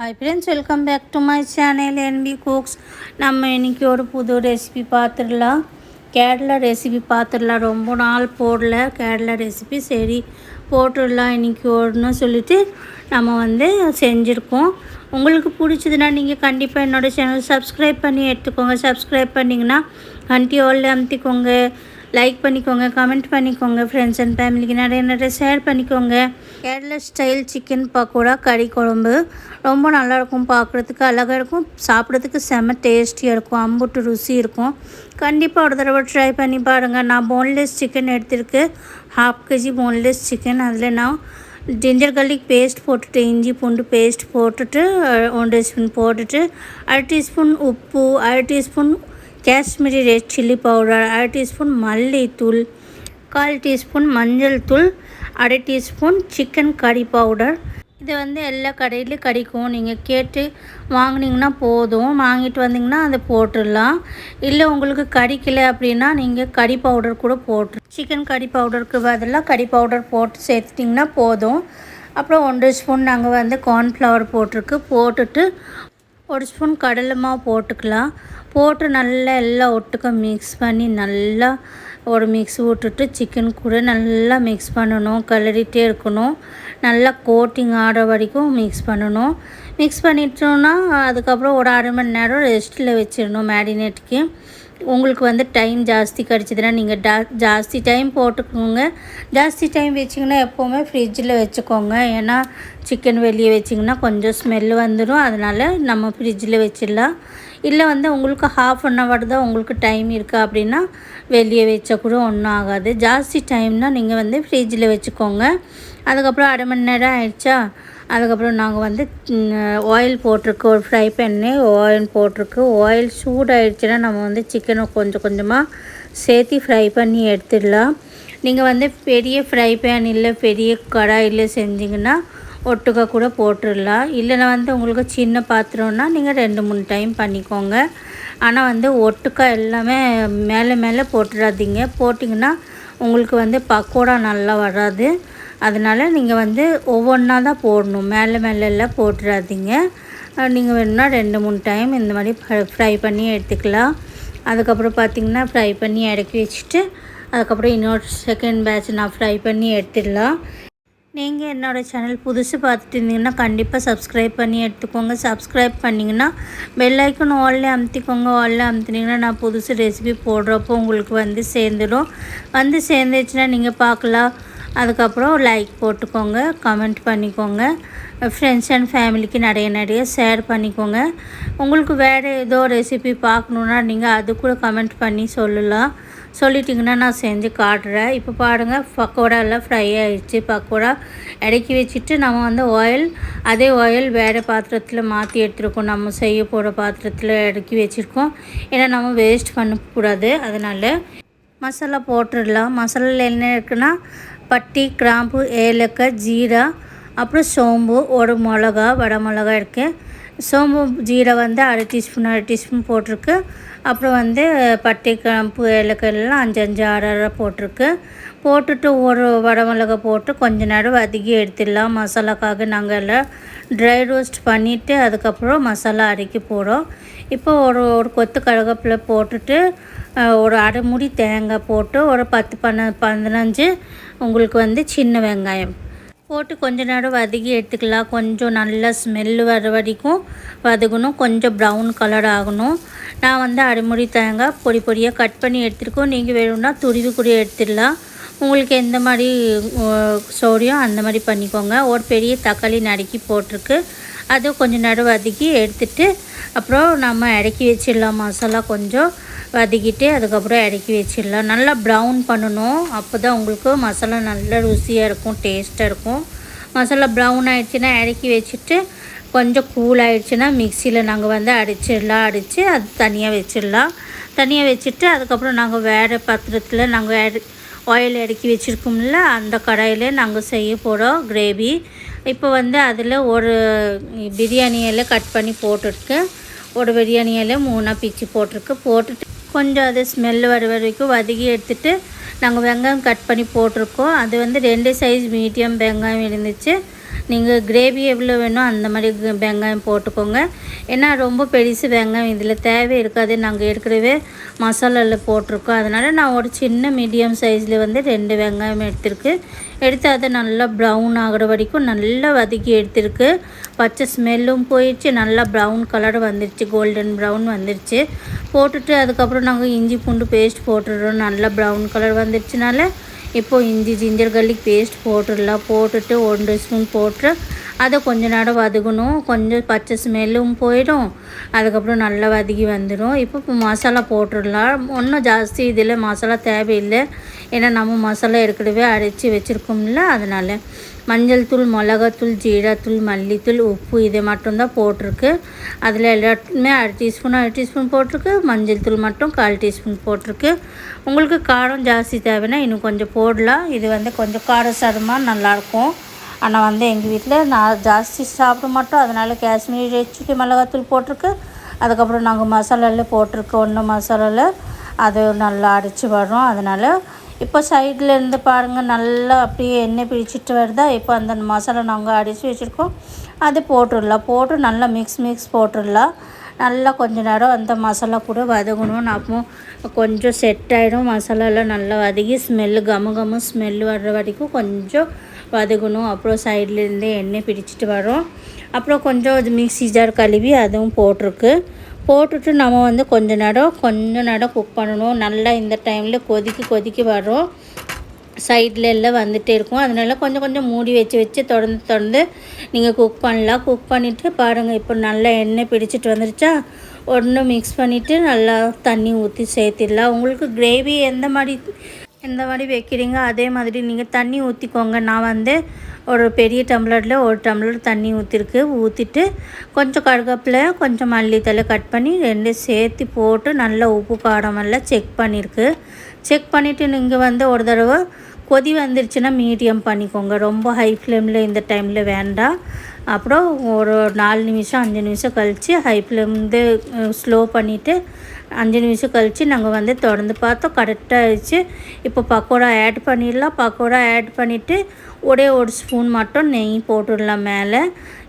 Hi friends, welcome back to my channel NB Cooks. நம்ம இன்னைக்கு ஒரு புது ரெசிபி பார்த்துடலாம். கேரளா ரெசிபி பார்த்துடலாம். ரொம்ப நாள் போடல கேரளா ரெசிபி. சரி போட்டுடலாம் இன்னைக்கு ஒன்று சொல்லிட்டு நம்ம செஞ்சுருக்கோம். உங்களுக்கு பிடிச்சதுன்னா நீங்கள் கண்டிப்பாக என்னோடய சேனல் சப்ஸ்கிரைப் பண்ணி எடுத்துக்கோங்க. சப்ஸ்கிரைப் பண்ணிங்கன்னா கண்டி ஆல் அமுத்திக்கோங்க, லைக் பண்ணிக்கோங்க, கமெண்ட் பண்ணிக்கோங்க, ஃப்ரெண்ட்ஸ் அண்ட் ஃபேமிலிக்கு நிறைய ஷேர் பண்ணிக்கோங்க. கேரளா ஸ்டைல் சிக்கன் பக்கோடா கறி குழம்பு ரொம்ப நல்லாயிருக்கும், பார்க்குறதுக்கு அழகாக இருக்கும், சாப்பிட்றதுக்கு செம்ம டேஸ்டியாக இருக்கும், அம்புட்டு ருசி இருக்கும். கண்டிப்பாக ஒரு தடவை ட்ரை பண்ணி பாருங்கள். நான் போன்லெஸ் சிக்கன் எடுத்துருக்கு, 1/2 kg போன்லெஸ் சிக்கன். அதில் நான் ஜிஞ்சர் கார்லிக் பேஸ்ட் போட்டுட்டு, இஞ்சி பூண்டு பேஸ்ட் போட்டுட்டு 1 டீஸ்பூன் போட்டுட்டு, 1/2 டீஸ்பூன் உப்பு, 1/2 teaspoon Kashmiri red chilli powder, 1/2 teaspoon மல்லித்தூள், 1/4 டீஸ்பூன் மஞ்சள் தூள், 1/2 டீஸ்பூன் சிக்கன் கறி பவுடர். இது எல்லா கடையிலையும் கிடைக்கும். நீங்கள் கேட்டு வாங்கினீங்கன்னா போதும், வாங்கிட்டு வந்தீங்கன்னா அதை போட்டுடலாம். இல்லை உங்களுக்கு கிடைக்கல அப்படின்னா நீங்கள் கறி பவுடர் கூட போட்டு, சிக்கன் கறி பவுடருக்கு பதிலாக கறி பவுடர் போட்டு சேர்த்துட்டிங்கன்னா போதும். அப்புறம் 1 டீஸ்பூன் நாங்கள் கார்ன்ஃப்ளவர் போட்டிருக்கு. போட்டுட்டு 1 ஸ்பூன் கடலை மாவு போட்டுக்கலாம். போட்டு நல்லா எல்லாம் ஒட்டுக்க மிக்ஸ் பண்ணி நல்லா ஒரு மிக்ஸ் விட்டுட்டு சிக்கன் கூட நல்லா மிக்ஸ் பண்ணணும், கிளறிட்டே இருக்கணும். நல்லா கோட்டிங் ஆகிற வரைக்கும் மிக்ஸ் பண்ணணும். மிக்ஸ் பண்ணிட்டோன்னா அதுக்கப்புறம் ஒரு 1/2 மணி நேரம் ரெஸ்ட்டில் வச்சிடணும் மேரினேட்டுக்கு. உங்களுக்கு டைம் ஜாஸ்தி கிடச்சிதுன்னா நீங்கள் ஜாஸ்தி டைம் போட்டுக்கோங்க. ஜாஸ்தி டைம் வச்சிங்கன்னா எப்போவுமே ஃப்ரிட்ஜில் வச்சுக்கோங்க. ஏன்னா சிக்கன் வெளியே வச்சிங்கன்னா கொஞ்சம் ஸ்மெல் வந்துடும், அதனால் நம்ம ஃப்ரிட்ஜில் வச்சிடலாம். இல்லை உங்களுக்கு 1/2 hour தான் உங்களுக்கு டைம் இருக்குது அப்படின்னா வெளியே வச்சா கூட ஒன்றும் ஆகாது. ஜாஸ்தி டைம்னால் நீங்கள் ஃப்ரிட்ஜில் வச்சுக்கோங்க. அதுக்கப்புறம் 1/2 மணி நேரம் ஆயிடுச்சா, அதுக்கப்புறம் நாங்கள் ஆயில் போட்டிருக்கு. ஒரு ஃப்ரை பண்ணி ஆயில் போட்டிருக்கு. ஆயில் சூடாகிடுச்சுன்னா நம்ம சிக்கனை கொஞ்சம் கொஞ்சமாக சேர்த்து ஃப்ரை பண்ணி எடுத்துடலாம். நீங்கள் பெரிய ஃப்ரை பேன் இல்லை பெரிய கடாயில் செஞ்சிங்கன்னா ஒட்டுக்கா கூட போட்டுடலாம். இல்லைன்னா உங்களுக்கு சின்ன பாத்திரம்னா நீங்கள் 2-3 டைம் பண்ணிக்கோங்க. ஆனால் ஒட்டுக்கா எல்லாமே மேலே போட்டுடாதீங்க. போட்டிங்கன்னா உங்களுக்கு பக்கோடா நல்லா வராது. அதனால் நீங்கள் ஒவ்வொன்றா தான் போடணும், மேலெல்லாம் போட்டுடாதீங்க. நீங்கள் வேணும்னா 2-3 டைம் இந்த மாதிரி ஃப்ரை பண்ணி எடுத்துக்கலாம். அதுக்கப்புறம் பார்த்திங்கன்னா ஃப்ரை பண்ணி இறக்கி வச்சுட்டு அதுக்கப்புறம் இன்னொரு செகண்ட் பேட்ச் நான் ஃப்ரை பண்ணி எடுத்துடலாம். நீங்கள் என்னோடய சேனல் புதுசு பார்த்துட்டு இருந்தீங்கன்னா கண்டிப்பாக சப்ஸ்கிரைப் பண்ணி எடுத்துக்கோங்க. சப்ஸ்கிரைப் பண்ணிங்கன்னா பெல் ஐக்கன் ஆல்லே அமுத்திக்கோங்க. ஆல்லே அமுத்தினீங்கன்னா நான் புதுசு ரெசிபி போடுறப்போ உங்களுக்கு சேர்ந்துடும். சேர்ந்துச்சுன்னா நீங்கள் பார்க்கலாம். அதுக்கப்புறம் லைக் போட்டுக்கோங்க, கமெண்ட் பண்ணிக்கோங்க, ஃப்ரெண்ட்ஸ் அண்ட் ஃபேமிலிக்கு நிறைய ஷேர் பண்ணிக்கோங்க. உங்களுக்கு வேறு ஏதோ ரெசிபி பார்க்கணுன்னா நீங்கள் அது கூட கமெண்ட் பண்ணி சொல்லலாம். சொல்லிட்டிங்கன்னா நான் செஞ்சு காட்டுறேன். இப்போ பாருங்கள், பக்கோடா எல்லாம் ஃப்ரை ஆகிடுச்சு. பக்கோடா இறக்கி வச்சுட்டு நம்ம அதே ஆயில் வேறு பாத்திரத்தில் மாற்றி எடுத்துருக்கோம். நம்ம செய்ய போகிற பாத்திரத்தில் இறக்கி வச்சுருக்கோம். ஏன்னா நம்ம வேஸ்ட் பண்ணக்கூடாது. அதனால் மசாலா போட்டுடலாம். மசாலாவில் என்ன இருக்குன்னா பட்டி, கிராம்பு, ஏலக்காய், ஜீரா, அப்புறம் சோம்பு, ஒரு மிளகா, வடை மிளகா இருக்குது. சோம்பு ஜீரா 1/2 டீஸ்பூன் போட்டிருக்கு. அப்புறம் பட்டை, கிராம்பு, ஏலக்காயெல்லாம் 5 6 போட்டிருக்கு. போட்டுட்டு ஒரு வடை மிளகா போட்டு கொஞ்ச நேரம் வதக்கி எடுத்துடலாம். மசாலாக்காக நாங்கள் எல்லாம் ட்ரை ரோஸ்ட் பண்ணிவிட்டு அதுக்கப்புறம் மசாலா அரைக்கி போகிறோம். இப்போ ஒரு கொத்து கருவேப்பிலை போட்டுட்டு ஒரு 1/2 மூடி தேங்காய் போட்டு ஒரு 10-15 உங்களுக்கு சின்ன வெங்காயம் போட்டு கொஞ்ச நேரம் வதக்கி எடுத்துக்கலாம். கொஞ்சம் நல்லா ஸ்மெல்லு வர வரைக்கும் வதக்கணும். கொஞ்சம் ப்ரௌன் கலர் ஆகணும். நான் 1/2 மூடி தேங்காய் பொடியாக கட் பண்ணி எடுத்துருக்கோம். நீங்கள் வேணும்னா துருவி கூட எடுத்துடலாம். உங்களுக்கு எந்த மாதிரி சௌரியம் அந்த மாதிரி பண்ணிக்கோங்க. ஒரு பெரிய தக்காளி நறுக்கி போட்டிருக்கு. அது கொஞ்சம் நேரம் வதக்கி எடுத்துட்டு அப்புறம் நம்ம இறக்கி வச்சிடலாம். மசாலா கொஞ்சம் வதக்கிட்டு அதுக்கப்புறம் இறக்கி வச்சிடலாம். நல்லா ப்ரௌன் பண்ணணும். அப்போ தான் உங்களுக்கு மசாலா நல்லா ருசியாக இருக்கும், டேஸ்ட்டாக இருக்கும். மசாலா ப்ரௌன் ஆகிடுச்சின்னா இறக்கி வச்சுட்டு கொஞ்சம் கூல் ஆகிடுச்சின்னா மிக்சியில் நாங்கள் அடித்து அது தனியாக வச்சிடலாம். தனியாக வச்சுட்டு அதுக்கப்புறம் நாங்கள் வேறு பாத்திரத்தில் நாங்கள் ஆயில் இறக்கி வச்சுருக்கோம்ல, அந்த கடாயில் நாங்கள் செய்ய போகிறோம் கிரேவி. இப்போ அதில் ஒரு பிரியாணி இலை கட் பண்ணி போட்டுருக்கு. ஒரு பிரியாணி இலை 3 பிச்சு போட்டிருக்கு. போட்டுட்டு கொஞ்சம் அது ஸ்மெல் வர வரைக்கும் வதக்கி எடுத்துகிட்டு நாங்கள் வெங்காயம் கட் பண்ணி போட்டிருக்கோம். அது 2 சைஸ் மீடியம் வெங்காயம் இருந்துச்சு. நீங்கள் கிரேவி எவ்வளோ வேணும் அந்த மாதிரி வெங்காயம் போட்டுக்கோங்க. ஏன்னா ரொம்ப பெருசு வெங்காயம் இதில் தேவை இருக்காது, நாங்கள் ஏற்கனவே மசாலாவில் போட்டிருக்கோம். அதனால் நான் ஒரு சின்ன மீடியம் சைஸில் வந்து 2 வெங்காயம் எடுத்து அதை நல்லா ப்ரௌன் ஆகிற வரைக்கும் நல்லா வதக்கி எடுத்துருக்கு. பச்சை ஸ்மெல்லும் போயிடுச்சு, நல்லா ப்ரௌன் கலர் வந்துடுச்சு, கோல்டன் ப்ரௌன் வந்துடுச்சு. போட்டுட்டு அதுக்கப்புறம் நாங்கள் இஞ்சி பூண்டு பேஸ்ட் போட்டுடுறோம். நல்லா ப்ரௌன் கலர் வந்துடுச்சுனால இப்போது இஞ்சி ஜிஞ்சர் கார்லிக் பேஸ்ட் போட்டுடலாம். போட்டுட்டு 1 டீஸ்பூன் போட்டு அதை கொஞ்ச நேரம் வதக்கணும். கொஞ்சம் பச்சை ஸ்மெல்லும் போயிடும், அதுக்கப்புறம் நல்லா வதக்கி வந்துடும். இப்போ மசாலா போட்டுடலாம். ஒன்றும் ஜாஸ்தி இதில் மசாலா தேவையில்லை, ஏன்னா நம்ம மசாலா ஏற்கனவே அரைச்சி வச்சுருக்கோம்ல. அதனால் மஞ்சள் தூள், மிளகாத்தூள், ஜீராத்தூள், மல்லித்தூள், உப்பு இதை மட்டும்தான் போட்டிருக்கு. அதில் எல்லாத்துக்குமே 1/2 டீஸ்பூன் போட்டிருக்கு. மஞ்சள் தூள் மட்டும் 1/4 டீஸ்பூன் போட்டிருக்கு. உங்களுக்கு காரம் ஜாஸ்தி தேவைன்னா இன்னும் கொஞ்சம் போடலாம். இது வந்து கொஞ்சம் காரசாரமாக நல்லாயிருக்கும். ஆனால் வந்து எங்கள் வீட்டில் நான் ஜாஸ்தி சாப்பிட மாட்டோம், அதனால் காஷ்மீரி ரெட் சில்லி மிளகாத்தூள் போட்டிருக்கு. அதுக்கப்புறம் நாங்கள் மசாலாவில் போட்டிருக்கோம், ஒன்றும் மசாலாவில் அது நல்லா அரைச்சி வரும். அதனால் இப்போ சைடில் இருந்து பாருங்கள், நல்லா அப்படியே எண்ணெய் பிடிச்சிட்டு வருதா. இப்போ அந்த மசாலா நாங்கள் அடித்து வச்சுருக்கோம், அது போட்டுடலாம். போட்டு நல்லா மிக்ஸ் போட்டுடலாம். நல்லா கொஞ்சம் நேரம் அந்த மசாலா கூட வதங்கணும். அப்போ கொஞ்சம் செட் ஆகிடும். மசாலாலாம் நல்லா வதக்கி ஸ்மெல்லு கம ஸ்மெல் வர்ற வரைக்கும் கொஞ்சம் வதக்கணும். அப்புறம் சைட்லேருந்தே எண்ணெய் பிடிச்சிட்டு வரும். அப்புறம் கொஞ்சம் மிக்ஸி ஜார் கழுவி அதுவும் போட்டுட்டு நம்ம வந்து கொஞ்ச நேரம் குக் பண்ணணும். நல்லா இந்த டைமில் கொதிக்க வரும், சைடில் எல்லாம் வந்துகிட்டே இருக்கும். அதனால் கொஞ்சம் மூடி வச்சு தொடர்ந்து நீங்கள் குக் பண்ணலாம். குக் பண்ணிவிட்டு பாருங்கள், இப்போ நல்லா எண்ணெய் பிடிச்சிட்டு வந்துருச்சா. ஒன்றும் மிக்ஸ் பண்ணிவிட்டு நல்லா தண்ணி ஊற்றி சேர்த்திடலாம். உங்களுக்கு கிரேவி எந்த மாதிரி வைக்கிறீங்க அதே மாதிரி நீங்கள் தண்ணி ஊற்றிக்கோங்க. நான் வந்து ஒரு பெரிய டம்ளரில் 1 டம்ளர் தண்ணி ஊற்றிட்டு கொஞ்சம் கருவேப்பிலை, கொஞ்சம் மல்லித்தலை கட் பண்ணி 2 சேர்த்து போட்டு நல்லா உப்பு காரமெல்லாம் செக் பண்ணிவிட்டு நீங்கள் வந்து ஒரு தடவை கொதி வந்துருச்சுன்னா மீடியம் பண்ணிக்கோங்க. ரொம்ப ஹை ஃப்ளேமில் இந்த டைமில் வேண்டாம். அப்புறம் ஒரு 4 நிமிஷம் 5 நிமிஷம் கழித்து ஹை ஃப்ளேம்லேருந்து ஸ்லோ பண்ணிவிட்டு 5 நிமிஷம் கழித்து நாங்கள் வந்து திறந்து பார்த்தோம், கரெக்டாக ஆகிடுச்சு. இப்போ பக்கோடா ஆட் பண்ணிவிட்டு ஒரே 1 ஸ்பூன் மட்டும் நெய் போட்டுடலாம் மேலே.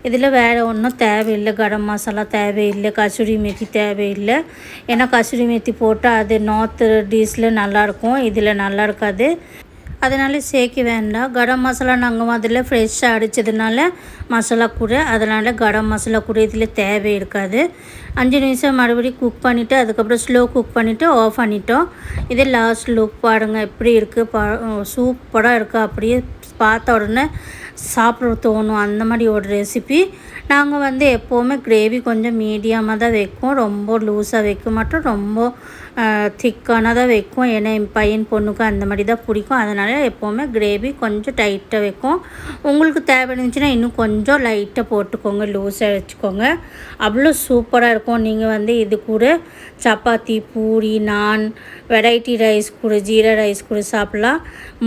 இதில் வேறு ஒன்றும் தேவையில்லை, கரம் மசாலா தேவையில்லை, கசூரி மேத்தி தேவையில்லை. ஏன்னா கசூரி மேத்தி போட்டால் அது நார்த் டிஷ்ஷில் நல்லாயிருக்கும், இதில் நல்லா இருக்காது. அதனால் சேர்க்க வேண்டாம். கரம் மசாலா நாங்கள் அதில் ஃப்ரெஷ்ஷாக அடித்ததுனால மசாலா கூட, அதனால் கரம் மசாலா கூட இதில் தேவை இருக்காது. 5 நிமிஷம் மறுபடியும் குக் பண்ணிவிட்டு அதுக்கப்புறம் ஸ்லோ குக் பண்ணிவிட்டு ஆஃப் பண்ணிட்டோம். இது லாஸ்ட் லுக் பாருங்கள் எப்படி இருக்குது, சூப்பராக இருக்குது. அப்படியே பார்த்த உடனே சாப்பிட தோணும், அந்த மாதிரி ஒரு ரெசிபி. நாங்கள் வந்து எப்போவுமே கிரேவி கொஞ்சம் மீடியமாக தான் வைக்கும், ரொம்ப லூஸாக வைக்க மாட்டோம், ரொம்ப திக்கானதாக வைக்கும். ஏன்னா என் பையன் பொண்ணுக்கு அந்த மாதிரி தான் பிடிக்கும். அதனால் எப்போவுமே கிரேவி கொஞ்சம் டைட்டாக வைக்கும். உங்களுக்கு தேவை இருந்துச்சுன்னா இன்னும் கொஞ்சம் லைட்டாக போட்டுக்கோங்க, லூஸாக வச்சுக்கோங்க. அவ்வளோ சூப்பராக இருக்கும். நீங்கள் வந்து இது கூட சப்பாத்தி, பூரி, நான், வெரைட்டி ரைஸ் கூட, ஜீரா ரைஸ் கூட சாப்பிட்லாம்.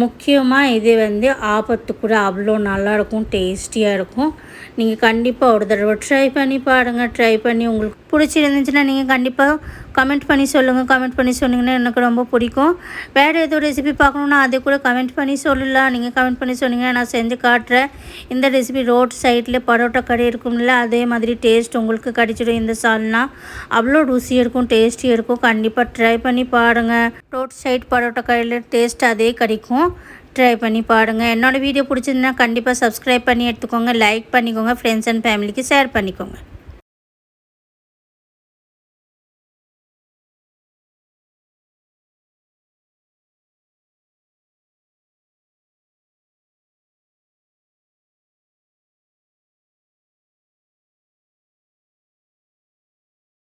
முக்கியமாக இது வந்து ஆபத்து கூட அவ்வளோ நல்லாயிருக்கும், டேஸ்டியாக இருக்கும். நீங்கள் கண்டிப்பாக ஒரு தடவை ட்ரை பண்ணி பாருங்கள். ட்ரை பண்ணி உங்களுக்கு பிடிச்சிருந்துச்சுன்னா நீங்கள் கண்டிப்பாக கமெண்ட் பண்ணி சொல்லுங்கள். கமெண்ட் பண்ணி சொன்னீங்கன்னா எனக்கு ரொம்ப பிடிக்கும். வேறு ஏதோ ரெசிபி பார்க்கணுன்னா அதை கூட கமெண்ட் பண்ணி சொல்லலாம். நீங்கள் கமெண்ட் பண்ணி சொன்னீங்கன்னா நான் செஞ்சு காட்டுறேன். இந்த ரெசிபி ரோட் சைடில் பரோட்டா கடை இருக்கும்ல, அதே மாதிரி டேஸ்ட் உங்களுக்கு கிடைச்சிடும். இந்த சால்னா அவ்வளோ ருசியாக இருக்கும், டேஸ்டியாக இருக்கும். கண்டிப்பாக ட்ரை பண்ணி பாருங்கள். ரோட் சைட் பரோட்டா கடையில் டேஸ்ட் அதே கிடைக்கும். ட்ரை பண்ணி பாருங்கள். என்னோடய வீடியோ பிடிச்சிருந்தா கண்டிப்பாக சப்ஸ்கிரைப் பண்ணி எடுத்துக்கோங்க, லைக் பண்ணிக்கோங்க, ஃப்ரெண்ட்ஸ் அண்ட் ஃபேமிலிக்கு ஷேர் பண்ணிக்கோங்க.